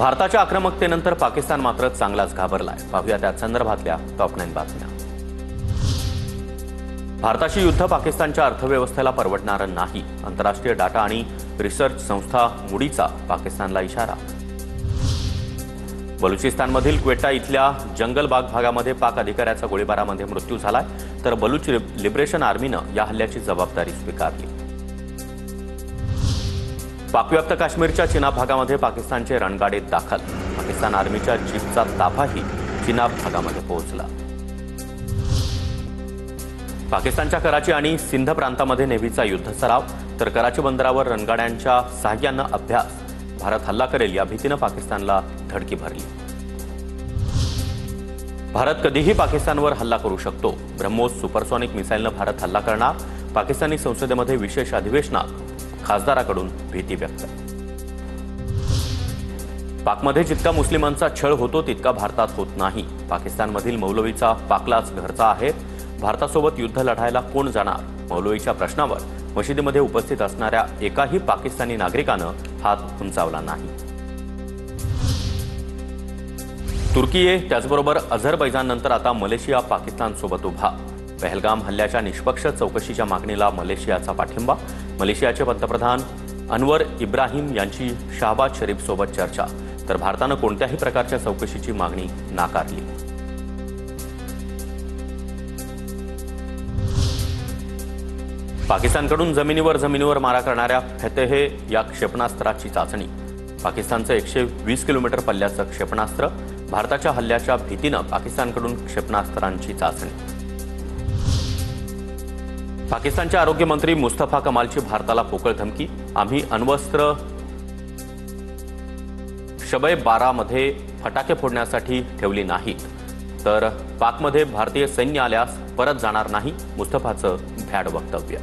भारताच्या आक्रमकतेनंतर पाकिस्तान मात्र चांगलाच घाबरलाय। पाहूया त्या संदर्भातल्या टॉप 9 बातम्या। भारताची युद्ध पाकिस्तानच्या अर्थव्यवस्थेला परवडणार नाही। आंतरराष्ट्रीय डाटा आणि रिसर्च संस्था मूडीचा पाकिस्तानला इशारा। बलुचिस्तानमधील क्वेटा इथल्या जंगलबाग भागामध्ये पाक अधिकाऱ्याचा गोळीबारामध्ये मृत्यू झालाय, तर बलुच लिबरेशन आर्मीनं या हल्ल्याची जबाबदारी स्वीकारली। पाकव्याप्त काश्मीरच्या चिनाब भागामध्ये पाकिस्तानचे रणगाडे दाखल। पाकिस्तान आर्मीच्या जीपचा ताफाही चिनाब भागामध्ये पोहोचला। पाकिस्तानच्या कराची आणि सिंध प्रांतामध्ये नेव्हीचा युद्ध सराव, तर कराची बंदरावर रणगाड्यांच्या सहाय्यानं अभ्यास। भारत हल्ला करेल या भीतीनं पाकिस्तानला धडकी भरली। भारत कधीही पाकिस्तानवर हल्ला करू शकतो। ब्रह्मोस सुपरसॉनिक मिसाईलनं भारत हल्ला करणार। पाकिस्तानी संसदेमध्ये विशेष अधिवेशनात खासदाराकडून भीती व्यक्त। पाकमध्ये जितका मुस्लिमांचा छळ होतो तितका भारतात होत नाही। पाकिस्तानमधील मौलवीचा पाकलाच घरचा आहे। भारतासोबत युद्ध लढायला कोण जाणार? मौलवीच्या प्रश्नावर मशिदीमध्ये उपस्थित असणाऱ्या एकाही पाकिस्तानी नागरिकानं हात उंचावला नाही। तुर्की त्याचबरोबर अझरबैजाननंतर आता मलेशिया पाकिस्तानसोबत उभा। पहलगाम हल्ल्याच्या निष्पक्ष चौकशीच्या मागणीला मलेशियाचा पाठिंबा। मलेशियाचे पंतप्रधान अनवर इब्राहिम यांची शहबाज शरीफसोबत चर्चा, तर भारतानं कोणत्याही प्रकारच्या चौकशीची मागणी नाकारली। पाकिस्तानकडून जमिनीवर मारा करणाऱ्या फतेह या क्षेपणास्त्राची चाचणी। पाकिस्तानचं 120 किलोमीटर पल्ल्याचं क्षेपणास्त्र। भारताच्या हल्ल्याच्या भीतीनं पाकिस्तानकडून क्षेपणास्त्रांची चाचणी। पाकिस्तानचे आरोग्य मंत्री मुस्तफा कमालची भारताला पोकळ धमकी। आम्ही अण्वस्त्र शब-ए बारामध्ये फटाके फोडण्यासाठी ठेवली नाहीत, तर पाकमध्ये भारतीय सैन्य आल्यास परत जाणार नाही। मुस्तफाचं भ्याड वक्तव्य।